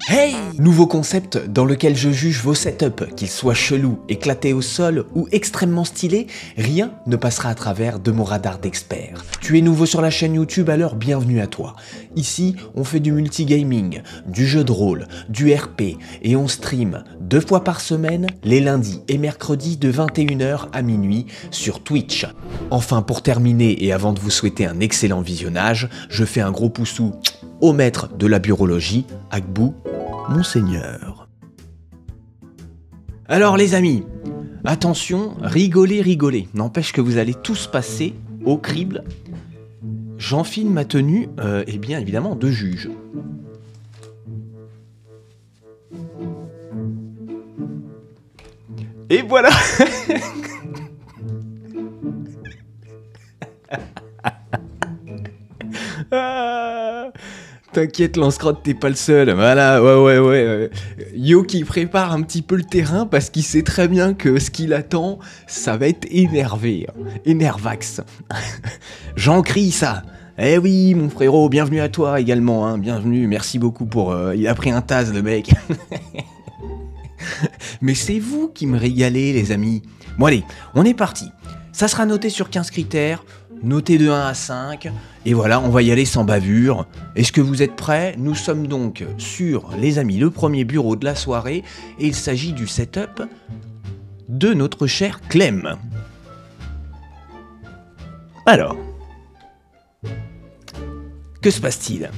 Hey! Nouveau concept dans lequel je juge vos setups, qu'ils soient chelous, éclatés au sol ou extrêmement stylés, rien ne passera à travers de mon radar d'expert. Tu es nouveau sur la chaîne YouTube, alors bienvenue à toi. Ici, on fait du multigaming, du jeu de rôle, du RP et on stream 2 fois par semaine, les lundis et mercredis de 21h à minuit sur Twitch. Enfin, pour terminer et avant de vous souhaiter un excellent visionnage, je fais un gros poussou au maître de la burologie, Agbou, Monseigneur. Alors les amis, attention, rigolez, n'empêche que vous allez tous passer au crible. J'enfile ma tenue, et bien évidemment, de juge. Et voilà. T'inquiète, Lance-Crotte, t'es pas le seul. Voilà, ouais. Yo qui prépare un petit peu le terrain parce qu'il sait très bien que ce qu'il attend, ça va être énervé. Énervax. J'en crie ça. Eh oui, mon frérot, bienvenue à toi également. Hein, bienvenue, merci beaucoup pour... il a pris un tas, le mec. Mais c'est vous qui me régalez, les amis. Bon allez, on est parti. Ça sera noté sur 15 critères. Notez de 1 à 5, et voilà, on va y aller sans bavure. Est-ce que vous êtes prêts? Nous sommes donc sur, les amis, le premier bureau de la soirée, et il s'agit du setup de notre cher Clem. Alors, que se passe-t-il?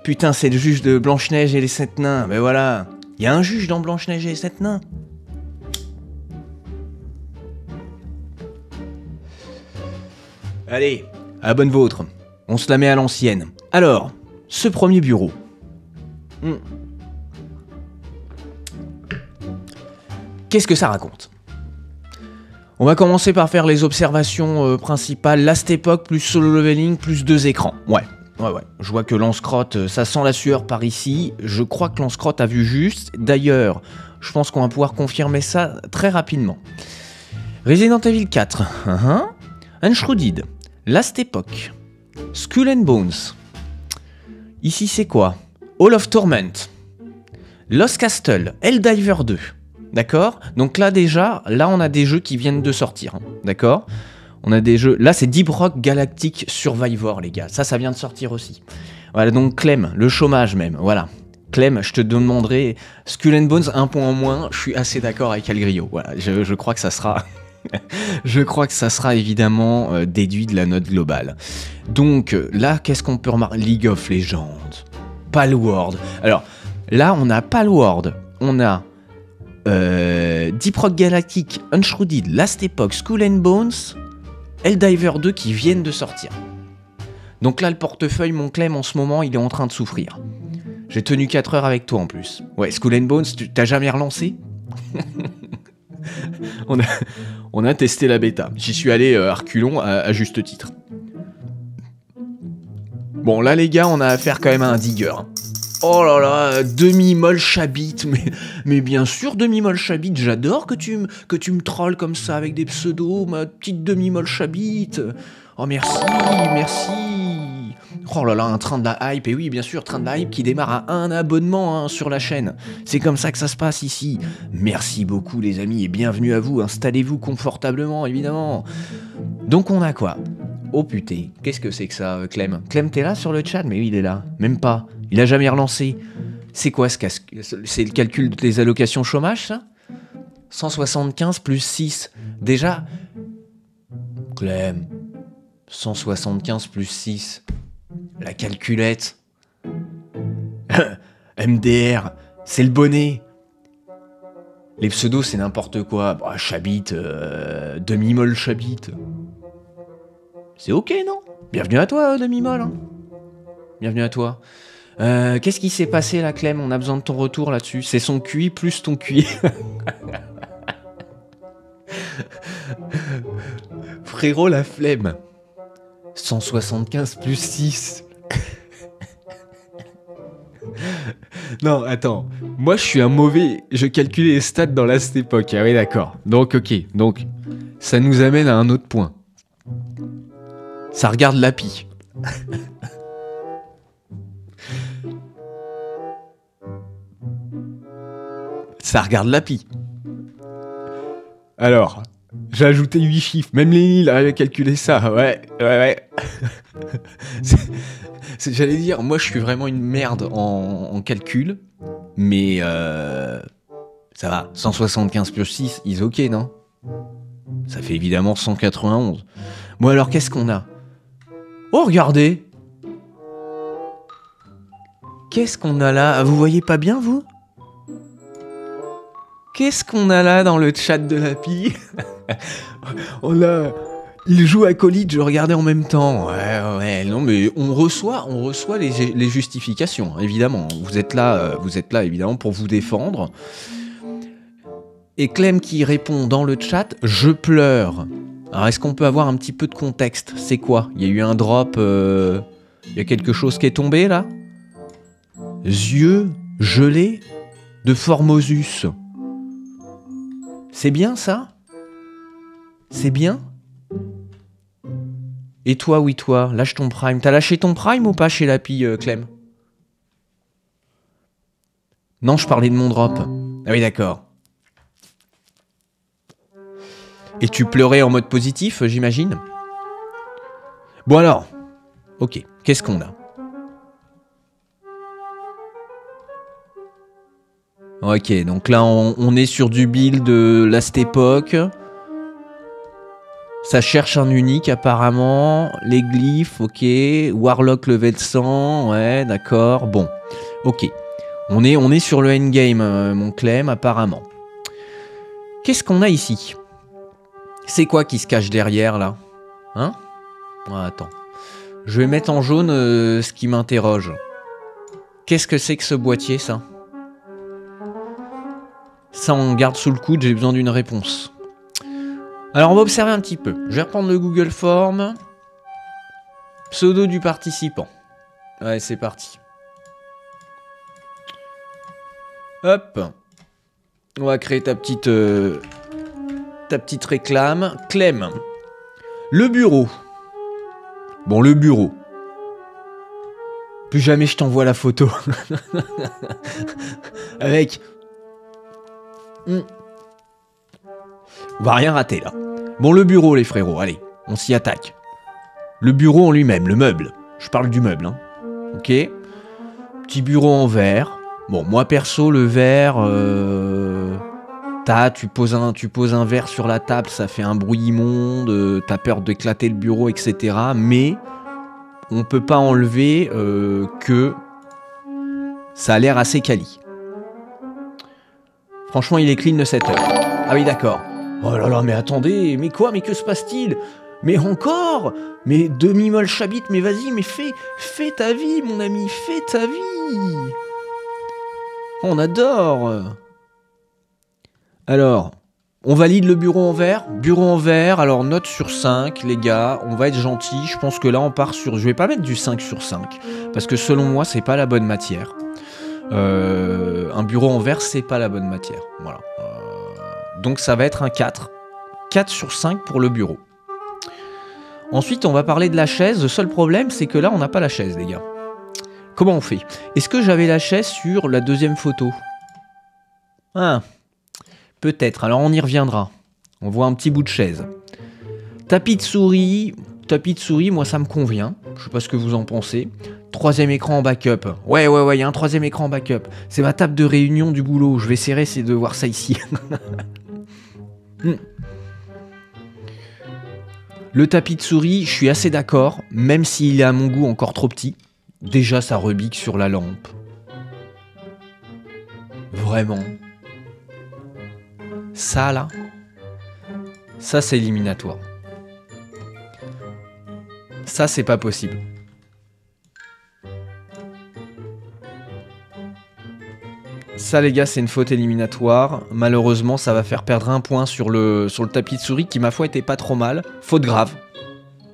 Putain, c'est le juge de Blanche-Neige et les 7 nains, mais voilà, il y a un juge dans Blanche-Neige et les 7 nains. Allez, à la bonne vôtre, on se la met à l'ancienne. Alors, ce premier bureau. Qu'est-ce que ça raconte? On va commencer par faire les observations principales. Last Epoch plus solo leveling plus 2 écrans. Ouais. Je vois que Lance-Crotte, ça sent la sueur par ici. Je crois que Lance-Crotte a vu juste. D'ailleurs, je pense qu'on va pouvoir confirmer ça très rapidement. Resident Evil 4. Unshrouded. Last Epoch, Skull and Bones. Ici c'est quoi? Hall of Torment, Lost Castle, Helldiver 2. D'accord? Donc là déjà, on a des jeux qui viennent de sortir. D'accord? On a des jeux... Là c'est Deep Rock Galactic Survivor, les gars. Ça vient de sortir aussi. Voilà, donc Clem, le chômage même. Voilà. Clem, je te demanderai... Skull and Bones, un point en moins. Je suis assez d'accord avec Algrio. Voilà, je crois que ça sera... Je crois que ça sera évidemment déduit de la note globale. Donc là, qu'est-ce qu'on peut remarquer? League of Legends, Palworld. Alors là, on a Palworld, on a Deep Rock Galactic, Unshrouded, Last Epoch, Skull and Bones, Helldiver 2 qui viennent de sortir. Donc là, le portefeuille, mon Clem, en ce moment, il est en train de souffrir. J'ai tenu 4 heures avec toi en plus. Ouais, Skull and Bones, t'as jamais relancé? On a testé la bêta. J'y suis allé à reculons à juste titre. Bon, là, les gars, on a affaire quand même à un digger. Oh là là, demi-molle chabit. Mais bien sûr, demi-molle chabit. J'adore que tu me trolles comme ça avec des pseudos, ma petite demi-molle chabit. Oh, merci. Oh là là, un train de la hype. Et oui, bien sûr, train de la hype qui démarre à 1 abonnement sur la chaîne. C'est comme ça que ça se passe ici. Merci beaucoup, les amis, et bienvenue à vous. Installez-vous confortablement, évidemment. Donc, on a quoi? Oh putain, qu'est-ce que c'est que ça, Clem? Clem, t'es là sur le chat? Mais oui, il est là. Même pas. Il a jamais relancé. C'est quoi ce casque? C'est le calcul des allocations chômage, ça? 175 plus 6. Déjà, Clem, 175 plus 6. La calculette. MDR, c'est le bonnet. Les pseudos, c'est n'importe quoi. Bah, Chabit, demi-molle Chabit. C'est ok, non? Bienvenue à toi, demi-molle. Hein. Bienvenue à toi. Qu'est-ce qui s'est passé là, Clem? On a besoin de ton retour là-dessus. C'est son QI plus ton QI. Frérot, la flemme. 175 plus 6. Non, attends. Moi, je suis un mauvais... Je calculais les stats dans Last Epoch. Ah oui, d'accord. Donc, ok. Donc, ça nous amène à un autre point. Ça regarde l'API. Ça regarde l'appli. Alors, j'ai ajouté 8 chiffres. Même Lénie, il arrive à calculer ça. Ouais. J'allais dire, moi, je suis vraiment une merde en calcul. Mais ça va. 175 plus 6, is ok, non? Ça fait évidemment 191. Bon, alors, qu'est-ce qu'on a? Oh, regardez! Qu'est-ce qu'on a là? Vous voyez pas bien, vous? Qu'est-ce qu'on a là dans le chat de l'appli? On a... Il joue à College, je regardais en même temps. Ouais, non, mais on reçoit les justifications, évidemment. Vous êtes là, évidemment, pour vous défendre. Et Clem qui répond dans le chat, je pleure. Alors, est-ce qu'on peut avoir un petit peu de contexte? C'est quoi? Il y a eu un drop, il y a quelque chose qui est tombé, là? Yeux gelés de Formosus. C'est bien, ça? C'est bien? Et toi, oui, toi, lâche ton Prime. T'as lâché ton Prime ou pas chez l'API, Clem? Non, je parlais de mon drop. Ah oui, d'accord. Et tu pleurais en mode positif, j'imagine? Bon alors, ok, qu'est-ce qu'on a? Ok, donc là, on est sur du build Last Epoch. Ça cherche un unique apparemment. Les glyphes, ok. Warlock level 100, ouais, d'accord. Bon, ok. On est sur le endgame, mon Clem, apparemment. Qu'est-ce qu'on a ici? C'est quoi qui se cache derrière, là? Hein? Attends. Je vais mettre en jaune ce qui m'interroge. Qu'est-ce que c'est que ce boîtier, ça? Ça, on garde sous le coude, j'ai besoin d'une réponse. Alors, on va observer un petit peu. Je vais reprendre le Google Form. Pseudo du participant. Ouais, c'est parti. Hop. On va créer ta petite réclame. Clem. Le bureau. Bon, le bureau. Plus jamais je t'envoie la photo. Avec... On va rien rater, là. Bon, le bureau, les frérots. Allez, on s'y attaque. Le bureau en lui-même, le meuble. Je parle du meuble, hein. Ok. Petit bureau en verre. Bon, moi, perso, le verre... Tu poses un verre sur la table, ça fait un bruit immonde, t'as peur d'éclater le bureau, etc. Mais on peut pas enlever que ça a l'air assez quali. Franchement, il est clean de cette heure. Ah oui, d'accord. Oh là là, mais attendez, mais quoi, mais que se passe-t-il? Mais encore? Mais demi-molle chabit, mais vas-y, mais fais ta vie, mon ami, fais ta vie. On adore. Alors, on valide le bureau en verre. Bureau en verre, alors note sur 5, les gars, on va être gentil. Je pense que là, on part sur... Je vais pas mettre du 5 sur 5, parce que selon moi, c'est pas la bonne matière. Un bureau en verre, c'est pas la bonne matière. Voilà. Donc ça va être un 4. 4 sur 5 pour le bureau. Ensuite, on va parler de la chaise. Le seul problème, c'est que là, on n'a pas la chaise, les gars. Comment on fait? Est-ce que j'avais la chaise sur la deuxième photo? Ah, peut-être. Alors, on y reviendra. On voit un petit bout de chaise. Tapis de souris, moi, ça me convient. Je sais pas ce que vous en pensez. Troisième écran en backup. Ouais, il y a un troisième écran en backup. C'est ma table de réunion du boulot. Je vais essayer de voir ça ici. Le tapis de souris, je suis assez d'accord, même s'il est à mon goût encore trop petit. Déjà, ça rebique sur la lampe. Vraiment. Ça, là, ça, c'est éliminatoire. Ça, c'est pas possible. Ça, les gars, c'est une faute éliminatoire. Malheureusement, ça va faire perdre un point sur le tapis de souris qui, ma foi, était pas trop mal. Faute grave.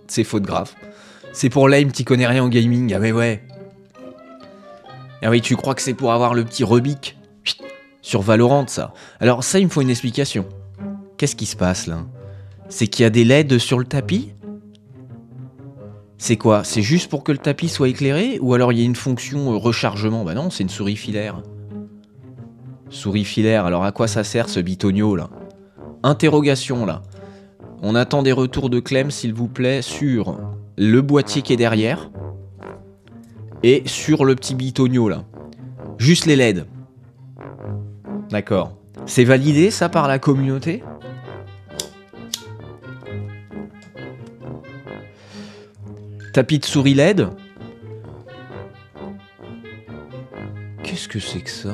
C'est faute grave. C'est pour Lame, t'y connais rien en gaming. Ah mais ouais. Ah oui, tu crois que c'est pour avoir le petit rebic sur Valorant, ça. Alors ça, il me faut une explication. Qu'est-ce qui se passe, là? C'est qu'il y a des LED sur le tapis? C'est quoi? C'est juste pour que le tapis soit éclairé? Ou alors il y a une fonction rechargement? Bah non, c'est une souris filaire. Souris filaire, alors à quoi ça sert ce bitonio là? Interrogation là. On attend des retours de Clem s'il vous plaît sur le boîtier qui est derrière et sur le petit bitonio là. Juste les LED. D'accord. C'est validé ça par la communauté? Tapis de souris LED? Qu'est-ce que c'est que ça?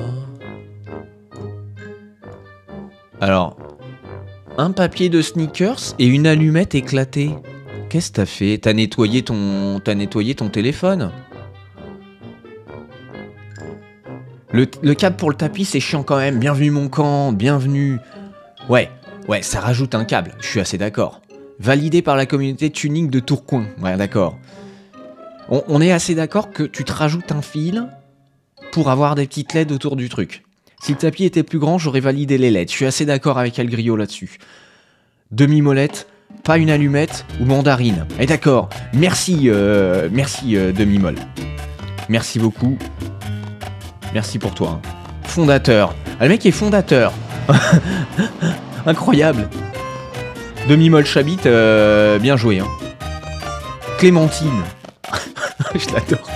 Alors, un papier de sneakers et une allumette éclatée. Qu'est-ce que t'as fait? T'as nettoyé ton téléphone? Le câble pour le tapis, c'est chiant quand même. Bienvenue mon camp, bienvenue. Ouais, ça rajoute un câble, je suis assez d'accord. Validé par la communauté tuning de Tourcoing. Ouais, d'accord. On est assez d'accord que tu te rajoutes un fil pour avoir des petites LED autour du truc. Si le tapis était plus grand, j'aurais validé les LED. Je suis assez d'accord avec Algrio là-dessus. Demi-molette, pas une allumette ou mandarine. Et d'accord. Merci demi-molle. Merci beaucoup. Merci pour toi. Hein. Fondateur. Ah, le mec est fondateur. Incroyable. Demi-molle Chabit, bien joué. Hein. Clémentine. Je l'adore.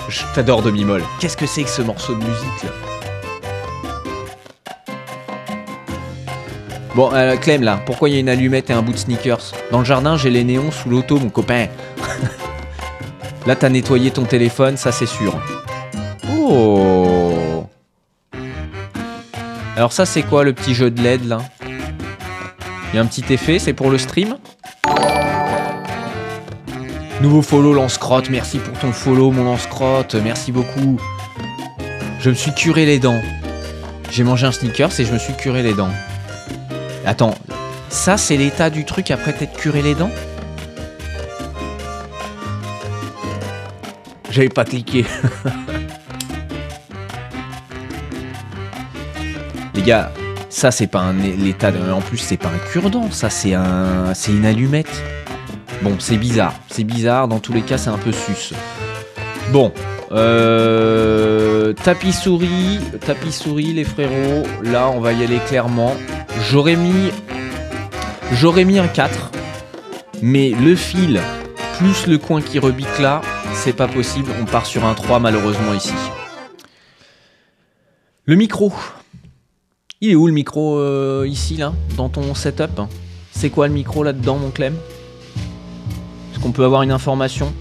Je t'adore demi-molle. Qu'est-ce que c'est que ce morceau de musique là? Bon, Clem là, pourquoi il y a une allumette et un bout de sneakers? Dans le jardin, j'ai les néons sous l'auto, mon copain. Là, t'as nettoyé ton téléphone, ça c'est sûr. Oh! Alors ça, c'est quoi le petit jeu de LED là? Il y a un petit effet, c'est pour le stream? Nouveau follow lance-crotte, merci pour ton follow mon lance-crotte, merci beaucoup. Je me suis curé les dents. J'ai mangé un sneakers et je me suis curé les dents. Attends, ça c'est l'état du truc après t'être curé les dents? J'avais pas cliqué. Les gars, ça c'est pas l'état de... En plus c'est pas un cure-dent, ça c'est une allumette. Bon, c'est bizarre, dans tous les cas c'est un peu sus. Bon, tapis souris les frérots, là on va y aller clairement. J'aurais mis un 4, mais le fil plus le coin qui rebique là, c'est pas possible, on part sur un 3 malheureusement ici. Le micro. Il est où le micro ici là, dans ton setup? C'est quoi le micro là-dedans mon Clem? Est-ce qu'on peut avoir une information?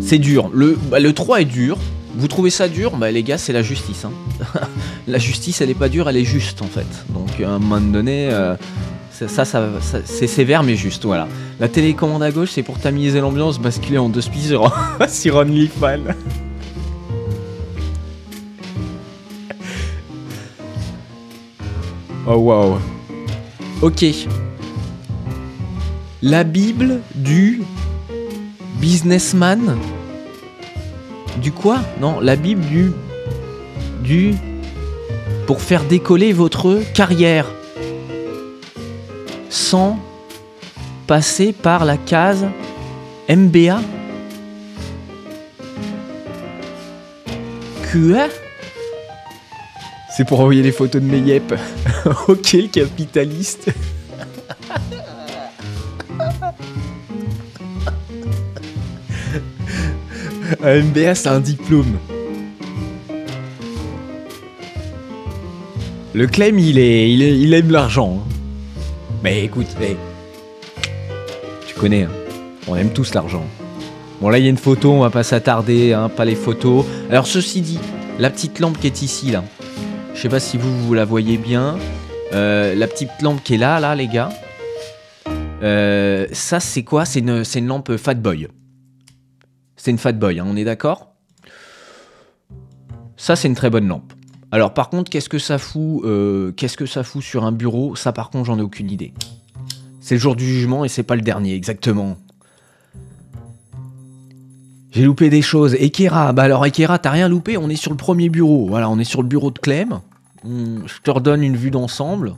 C'est dur, le 3 est dur. Vous trouvez ça dur? Bah les gars, c'est la justice. Hein. La justice, elle est pas dure, elle est juste en fait. Donc à un moment donné, c'est sévère mais juste, voilà. La télécommande à gauche, c'est pour tamiser l'ambiance, basculer en 2 spies sur OnlyFans. Oh wow. Ok. La Bible du businessman. Du quoi? Non, la Bible du... Pour faire décoller votre carrière. Sans passer par la case MBA. Quoi? C'est pour envoyer les photos de mes yep. Ok, le capitaliste. Un MBA, c'est un diplôme. Le Clem, il aime l'argent. Hein. Mais écoute, tu connais, hein. On aime tous l'argent. Bon, là, il y a une photo, on va pas s'attarder, hein, pas les photos. Alors, ceci dit, la petite lampe qui est ici, là. Je sais pas si vous la voyez bien. La petite lampe qui est là, les gars. Ça, c'est quoi? C'est une lampe Fatboy. C'est une Fatboy, hein, on est d'accord? Ça, c'est une très bonne lampe. Alors, par contre, qu'est-ce que ça fout sur un bureau? Ça, par contre, j'en ai aucune idée. C'est le jour du jugement et c'est pas le dernier, exactement. J'ai loupé des choses. Ekera, bah alors Ekera, t'as rien loupé, on est sur le premier bureau. Voilà, on est sur le bureau de Clem. Je te redonne une vue d'ensemble.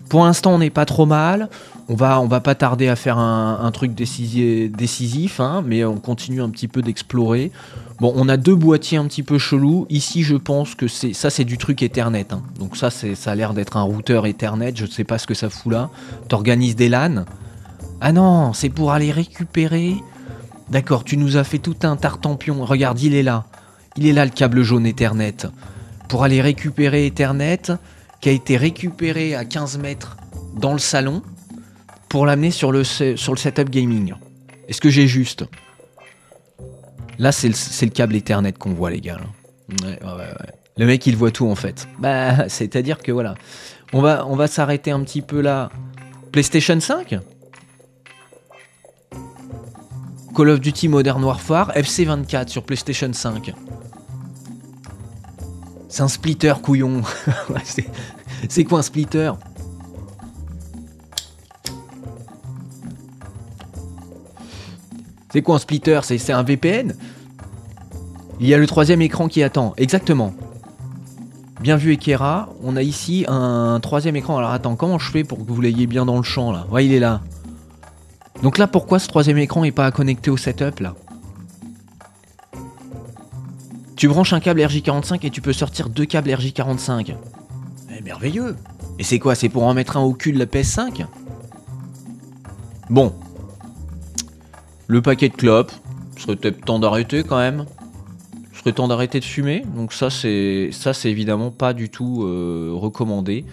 Pour l'instant, on n'est pas trop mal. On va pas tarder à faire un truc décisif, hein, mais on continue un petit peu d'explorer. Bon, on a 2 boîtiers un petit peu chelous. Ici, je pense que c'est du truc Ethernet. Hein. Donc ça a l'air d'être un routeur Ethernet. Je ne sais pas ce que ça fout là. T'organises des LAN. Ah non, c'est pour aller récupérer. D'accord, tu nous as fait tout un tartampion. Regarde, il est là. Il est là le câble jaune Ethernet. Pour aller récupérer Ethernet, qui a été récupéré à 15 mètres dans le salon. Pour l'amener sur le setup gaming. Est-ce que j'ai juste? Là, c'est le câble Ethernet qu'on voit, les gars. Ouais. Le mec, il voit tout, en fait. Bah, c'est-à-dire que, voilà. On va s'arrêter un petit peu là. PlayStation 5 ? Call of Duty Modern Warfare, FC24 sur PlayStation 5. C'est un splitter, couillon. C'est quoi un splitter ? C'est quoi un splitter? C'est un VPN? Il y a le 3e écran qui attend. Exactement. Bien vu, Ekera. On a ici un 3e écran. Alors attends, comment je fais pour que vous l'ayez bien dans le champ là? Ouais, il est là. Donc là, pourquoi ce 3e écran n'est pas connecté au setup là? Tu branches un câble RJ45 et tu peux sortir 2 câbles RJ45. Merveilleux. Et c'est quoi? C'est pour en mettre un au cul de la PS5? Bon. Le paquet de clopes, ce serait peut-être temps d'arrêter quand même. Ce serait temps d'arrêter de fumer. Donc ça c'est évidemment pas du tout recommandé.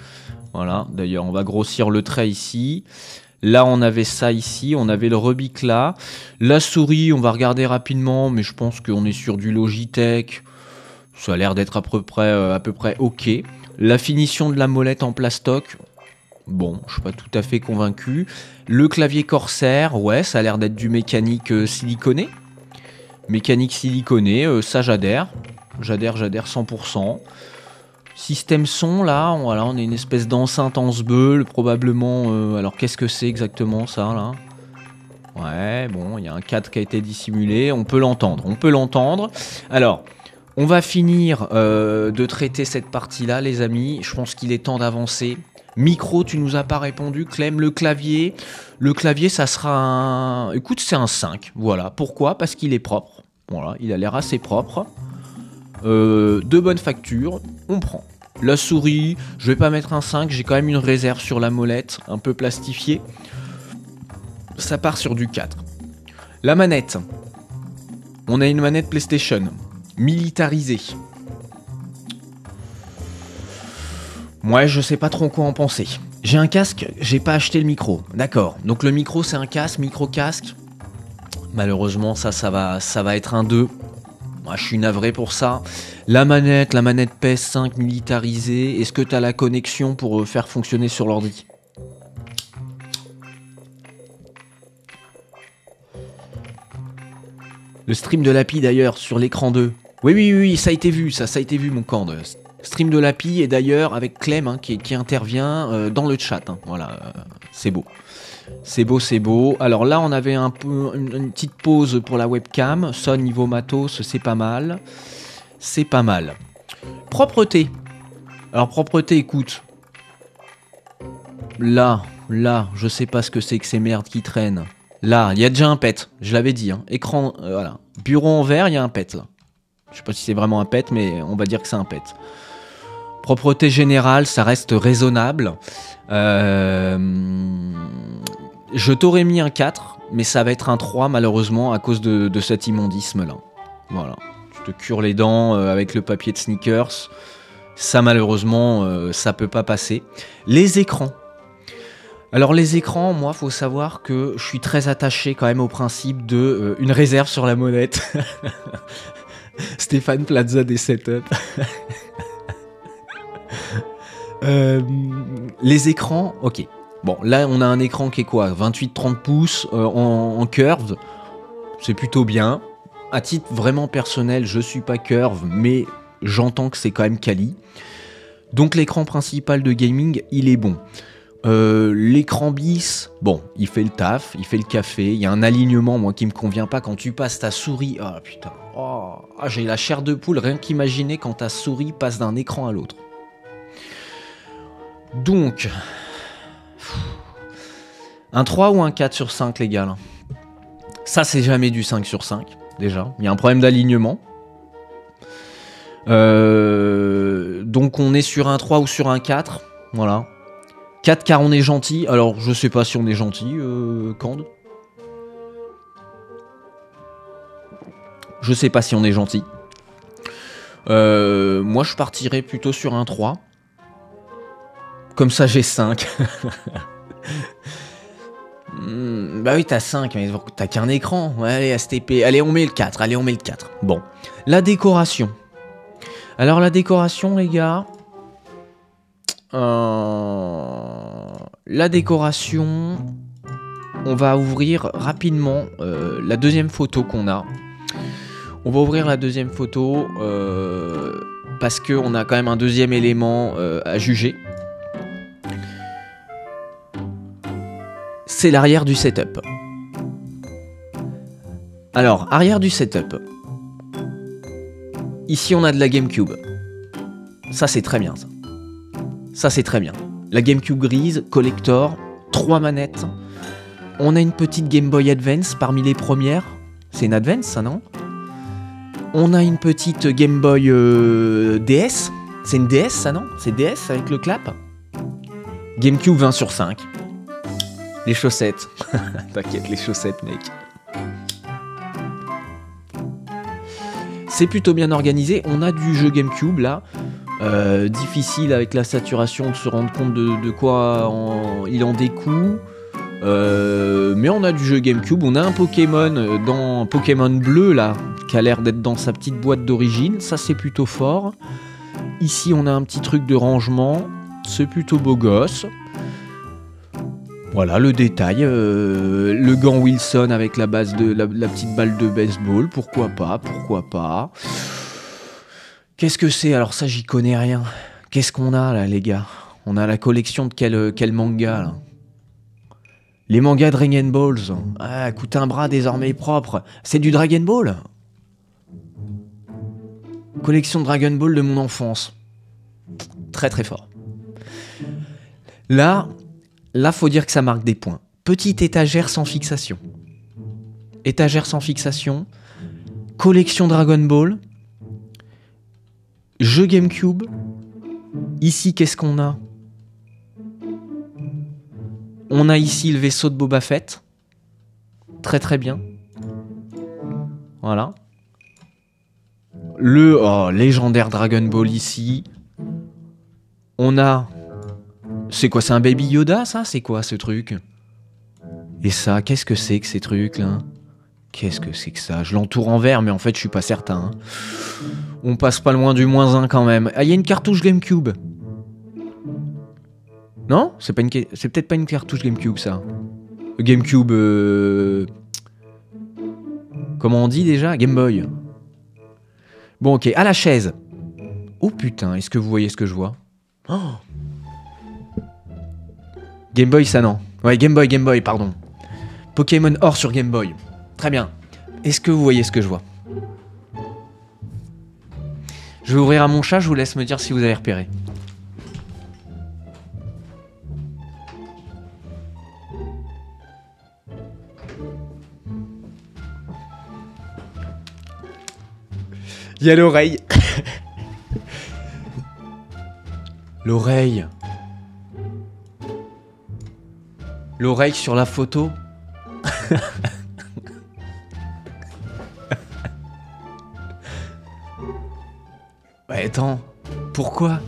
Voilà, d'ailleurs on va grossir le trait ici. Là on avait ça ici, on avait le Rubik là. La souris on va regarder rapidement, mais je pense qu'on est sur du Logitech. Ça a l'air d'être à peu près ok. La finition de la molette en plastoc. Bon, je suis pas tout à fait convaincu. Le clavier Corsair, ouais, ça a l'air d'être du mécanique siliconé. Mécanique siliconé, ça j'adhère. J'adhère 100%. Système son, là, voilà, on a une espèce d'enceinte en sbeul, probablement... alors, qu'est-ce que c'est exactement, ça, là? Ouais, bon, il y a un cadre qui a été dissimulé. On peut l'entendre. Alors... On va finir de traiter cette partie-là, les amis. Je pense qu'il est temps d'avancer. Micro, tu nous as pas répondu. Clem, le clavier, ça sera un... Écoute, c'est un 5. Voilà. Pourquoi? Parce qu'il est propre. Voilà, il a l'air assez propre. De bonne facture. On prend. La souris, je vais pas mettre un 5. J'ai quand même une réserve sur la molette, un peu plastifiée. Ça part sur du 4. La manette. On a une manette PlayStation. Militarisé. Ouais, je sais pas trop quoi en penser. J'ai un casque, j'ai pas acheté le micro. D'accord. Donc le micro c'est un casque, micro-casque. Malheureusement ça va être un 2. Moi je suis navré pour ça. La manette PS5 militarisée. Est-ce que t'as la connexion pour faire fonctionner sur l'ordi? Le stream de l'API d'ailleurs sur l'écran 2. Oui, ça a été vu, ça a été vu mon camp. Stream de l'API et d'ailleurs avec Clem hein, qui intervient dans le chat. Hein. Voilà, c'est beau. C'est beau. Alors là, on avait un peu une petite pause pour la webcam. Ça, niveau matos, c'est pas mal. Propreté. Alors propreté, écoute. Là, je sais pas ce que c'est que ces merdes qui traînent. Là, il y a déjà un pet, je l'avais dit. Hein. Écran, voilà. Bureau en verre, il y a un pet là. Je sais pas si c'est vraiment un pet, mais on va dire que c'est un pet. Propreté générale, ça reste raisonnable. Je t'aurais mis un 4, mais ça va être un 3 malheureusement à cause de cet immondisme là. Voilà. Tu te cures les dents avec le papier de sneakers. Ça malheureusement, ça peut pas passer. Les écrans. Alors les écrans, moi, faut savoir que je suis très attaché quand même au principe de une réserve sur la molette. Stéphane Plaza des setups. Les écrans, ok. Bon, là, on a un écran qui est quoi? 28-30 pouces en curve. C'est plutôt bien. À titre vraiment personnel, je suis pas curve, mais j'entends que c'est quand même quali. Donc l'écran principal de gaming, il est bon. L'écran bis, bon, il fait le taf, il fait le café. Il y a un alignement, moi, qui me convient pas. Quand tu passes ta souris, ah putain, j'ai la chair de poule, rien qu'imaginer quand ta souris passe d'un écran à l'autre. Donc, Un 3 ou un 4 sur 5, les gars, là. Ça, c'est jamais du 5 sur 5, déjà. Il y a un problème d'alignement. Donc, on est sur un 3 ou sur un 4. Voilà. 4 car on est gentil. Alors, je sais pas si on est gentil, Kand. Je sais pas si on est gentil. Moi, je partirais plutôt sur un 3. Comme ça, j'ai 5. Bah oui, t'as 5, mais t'as qu'un écran. Ouais, allez, STP. Allez, on met le 4. Allez, on met le 4. Bon. La décoration. Alors, la décoration, les gars. La décoration. On va ouvrir rapidement la deuxième photo qu'on a. On va ouvrir la deuxième photo parce qu'on a quand même un deuxième élément à juger. C'est l'arrière du setup. Alors, arrière du setup. Ici, on a de la GameCube. Ça, c'est très bien, ça. Ça, c'est très bien. La GameCube grise, collector, 3 manettes. On a une petite Game Boy Advance parmi les premières. C'est une Advance, ça, non? On a une petite Game Boy DS. C'est une DS, ça, non? C'est DS avec le clap. GameCube 20 sur 5. Les chaussettes. T'inquiète, les chaussettes, mec. C'est plutôt bien organisé. On a du jeu GameCube, là. Difficile avec la saturation de se rendre compte de quoi il en découle. Mais on a du jeu GameCube. On a un Pokémon dans Pokémon bleu, là, qui a l'air d'être dans sa petite boîte d'origine. Ça, c'est plutôt fort. Ici, on a un petit truc de rangement. C'est plutôt beau gosse. Voilà le détail, le gant Wilson avec la base de la petite balle de baseball, pourquoi pas, pourquoi pas. Qu'est-ce que c'est? Alors ça, j'y connais rien. Qu'est-ce qu'on a là, les gars? On a la collection de quel manga là? Les mangas Dragon Balls. Ah, coûte un bras désormais propre. C'est du Dragon Ball? Collection de Dragon Ball de mon enfance. Très très fort. Là, faut dire que ça marque des points. Petite étagère sans fixation. Étagère sans fixation. Collection Dragon Ball. Jeu GameCube. Ici, qu'est-ce qu'on a? On a ici le vaisseau de Boba Fett. Très très bien. Voilà. Le légendaire Dragon Ball ici. On a... C'est quoi, c'est un Baby Yoda, ça? C'est quoi, ce truc? Et ça, qu'est-ce que c'est que ces trucs, là? Qu'est-ce que c'est que ça? Je l'entoure en vert, mais en fait, je suis pas certain. On passe pas loin du -1 quand même. Ah, il y a une cartouche GameCube. Non? C'est peut-être pas une cartouche GameCube, ça. GameCube... Comment on dit, déjà? Game Boy. Bon, ok. À la chaise. Oh, putain, est-ce que vous voyez ce que je vois? Oh! Game Boy, ça non. Ouais, Game Boy, pardon. Pokémon Or sur Game Boy. Très bien. Est-ce que vous voyez ce que je vois? Je vais ouvrir à mon chat, je vous laisse me dire si vous avez repéré. Il y a l'oreille. L'oreille. L'oreille sur la photo. Ouais, attends. Pourquoi?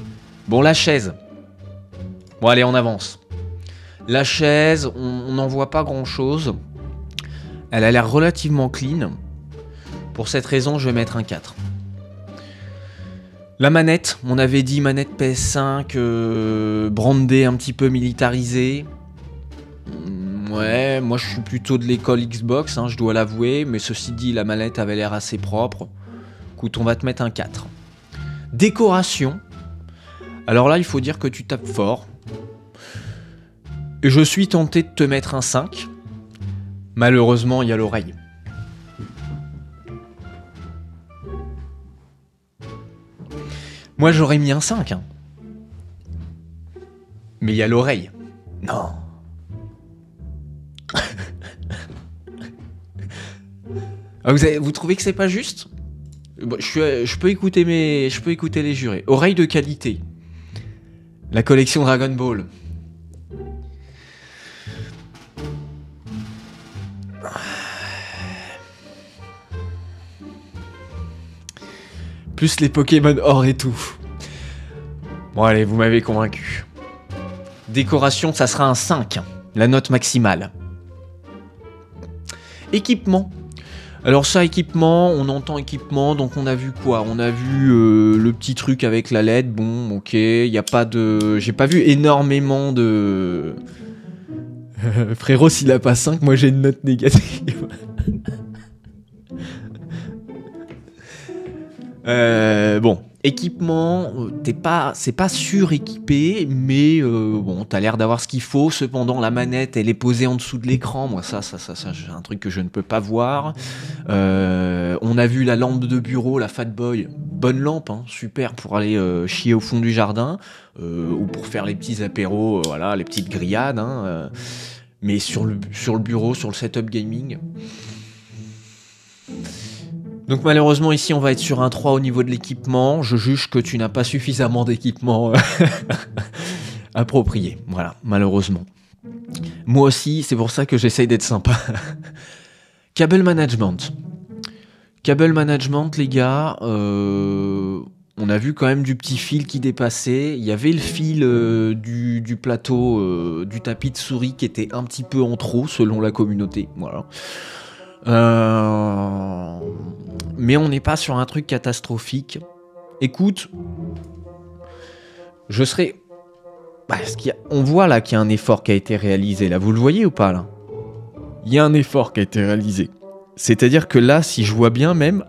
Bon, la chaise. Bon, allez, on avance. La chaise, on n'en voit pas grand-chose. Elle a l'air relativement clean. Pour cette raison, je vais mettre un 4. La manette, on avait dit manette PS5, brandée, un petit peu militarisée. Ouais, moi je suis plutôt de l'école Xbox, hein, je dois l'avouer, mais ceci dit, la manette avait l'air assez propre. Écoute, on va te mettre un 4. Décoration. Alors là, il faut dire que tu tapes fort. Et je suis tenté de te mettre un 5. Malheureusement, il y a l'oreille. Moi, j'aurais mis un 5. Hein. Mais il y a l'oreille. Non. Ah, vous trouvez que c'est pas juste? Bon, je peux écouter les jurés. Oreille de qualité. La collection Dragon Ball. Plus les Pokémon or et tout. Bon allez, vous m'avez convaincu. Décoration, ça sera un 5. La note maximale. Équipement. Alors ça, équipement, on entend équipement, donc on a vu quoi? On a vu le petit truc avec la LED, bon, ok, il n'y a pas de... J'ai pas vu énormément de... Frérot, s'il a pas 5, moi j'ai une note négative. Bon, équipement, c'est pas suréquipé, mais bon, t'as l'air d'avoir ce qu'il faut. Cependant, la manette, elle est posée en dessous de l'écran. Moi, ça, c'est un truc que je ne peux pas voir. On a vu la lampe de bureau, la Fatboy, bonne lampe, hein, super pour aller chier au fond du jardin ou pour faire les petits apéros, voilà, les petites grillades. Hein, mais sur le bureau, sur le setup gaming. Donc malheureusement ici on va être sur un 3 au niveau de l'équipement. Je juge que tu n'as pas suffisamment d'équipement approprié. Voilà, malheureusement. Moi aussi, c'est pour ça que j'essaye d'être sympa. Cable management. Cable management, les gars, on a vu quand même du petit fil qui dépassait. Il y avait le fil du plateau, du tapis de souris qui était un petit peu en trop selon la communauté. Voilà. Mais on n'est pas sur un truc catastrophique. Écoute, je serais... on voit là qu'il y a un effort qui a été réalisé. Là, vous le voyez ou pas là? Il y a un effort qui a été réalisé. C'est-à-dire que là, si je vois bien même...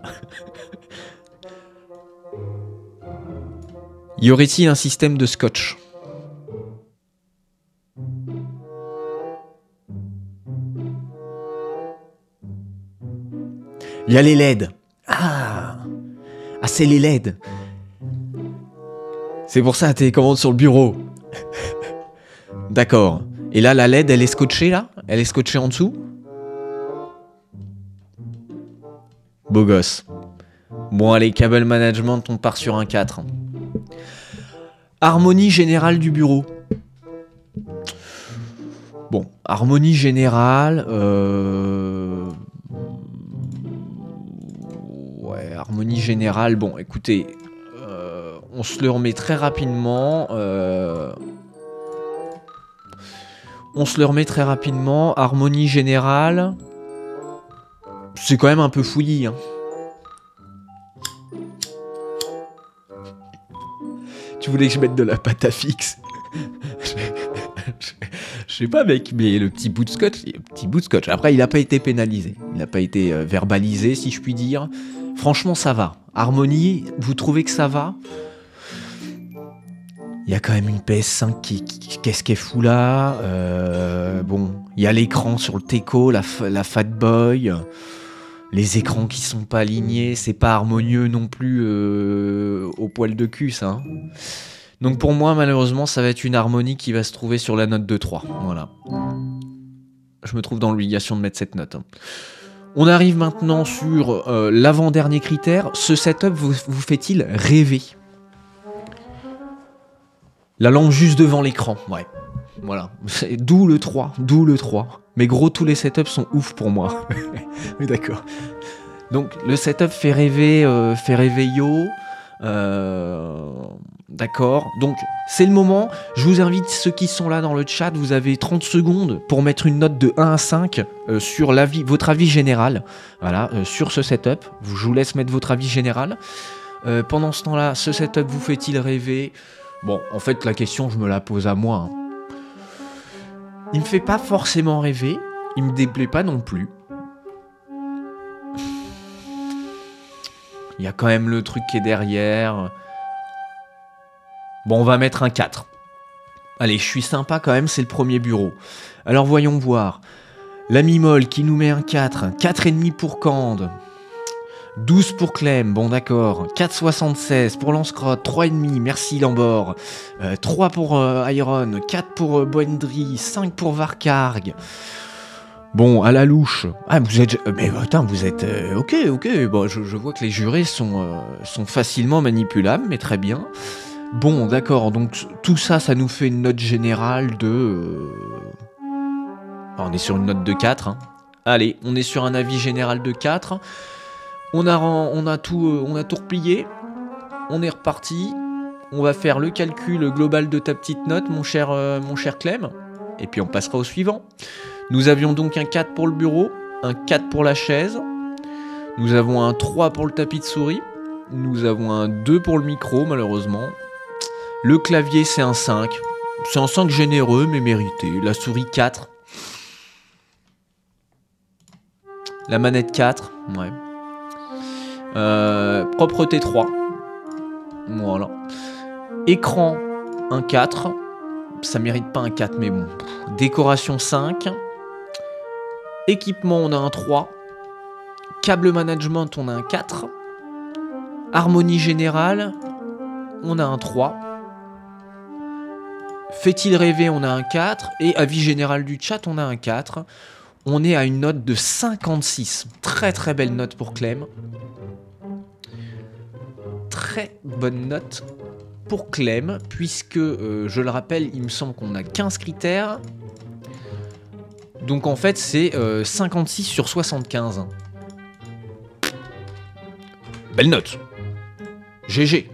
y aurait-il un système de scotch? Il y a les LED. Ah, c'est les LED. C'est pour ça la télécommande sur le bureau. D'accord. Et là, la LED, elle est scotchée là? Elle est scotchée en dessous? Beau gosse. Bon, allez, cable management, on part sur un 4. Harmonie générale du bureau. Bon, harmonie générale... Ouais, harmonie générale, bon, écoutez, on se le remet très rapidement. Harmonie générale, c'est quand même un peu fouillis. Hein. Tu voulais que je mette de la pâte à fixe? Je sais pas, mec, mais le petit bout de scotch, Après, il n'a pas été pénalisé. Il n'a pas été verbalisé, si je puis dire. Franchement, ça va. Harmonie, vous trouvez que ça va? Il y a quand même une PS5 qu'est-ce qu'elle fout là? Bon, il y a l'écran sur le Teco, la Fatboy. Les écrans qui sont pas alignés, c'est pas harmonieux non plus au poil de cul, ça. Hein. Donc pour moi, malheureusement, ça va être une harmonie qui va se trouver sur la note de 3. Voilà. Je me trouve dans l'obligation de mettre cette note. Hein. On arrive maintenant sur l'avant-dernier critère. Ce setup vous fait-il rêver? La lampe juste devant l'écran, ouais. Voilà. D'où le 3. Mais gros, tous les setups sont ouf pour moi. D'accord. Donc le setup fait rêver yo. D'accord. Donc c'est le moment. Je vous invite, ceux qui sont là dans le chat, vous avez 30 secondes pour mettre une note de 1 à 5 sur votre avis général. Voilà, sur ce setup. Je vous laisse mettre votre avis général. Pendant ce temps-là, ce setup vous fait-il rêver? Bon, en fait, la question, je me la pose à moi. Hein. Il me fait pas forcément rêver. Il me déplaît pas non plus. Il y a quand même le truc qui est derrière. Bon, on va mettre un 4. Allez, je suis sympa quand même, c'est le premier bureau. Alors, voyons voir. L'ami Moll qui nous met un 4. 4,5 pour Cande. 12 pour Clem, bon d'accord. 4,76 pour Lance-Crotte. 3,5, merci Lambord. 3 pour Iron. 4 pour Boendry. 5 pour Varkarg. Bon, à la louche. Ah, vous êtes... Mais attends, vous êtes... ok, ok. Bon, je vois que les jurés sont facilement manipulables, mais très bien. Bon, d'accord, donc tout ça, ça nous fait une note générale de... on est sur une note de 4. Hein. Allez, on est sur un avis général de 4. On a tout replié. On est reparti. On va faire le calcul global de ta petite note, mon cher Clem. Et puis on passera au suivant. Nous avions donc un 4 pour le bureau, un 4 pour la chaise. Nous avons un 3 pour le tapis de souris. Nous avons un 2 pour le micro, malheureusement. Le clavier, c'est un 5. C'est un 5 généreux, mais mérité. La souris, 4. La manette, 4. Ouais. Propreté, 3. Voilà. Écran, un 4. Ça mérite pas un 4, mais bon. Décoration, 5. Équipement, on a un 3. Câble management, on a un 4. Harmonie générale, on a un 3. Fait-il rêver, on a un 4. Et avis général du chat, on a un 4. On est à une note de 56. Très très belle note pour Clem. Très bonne note pour Clem, puisque, je le rappelle, il me semble qu'on a 15 critères. Donc en fait, c'est 56 sur 75. Belle note. GG.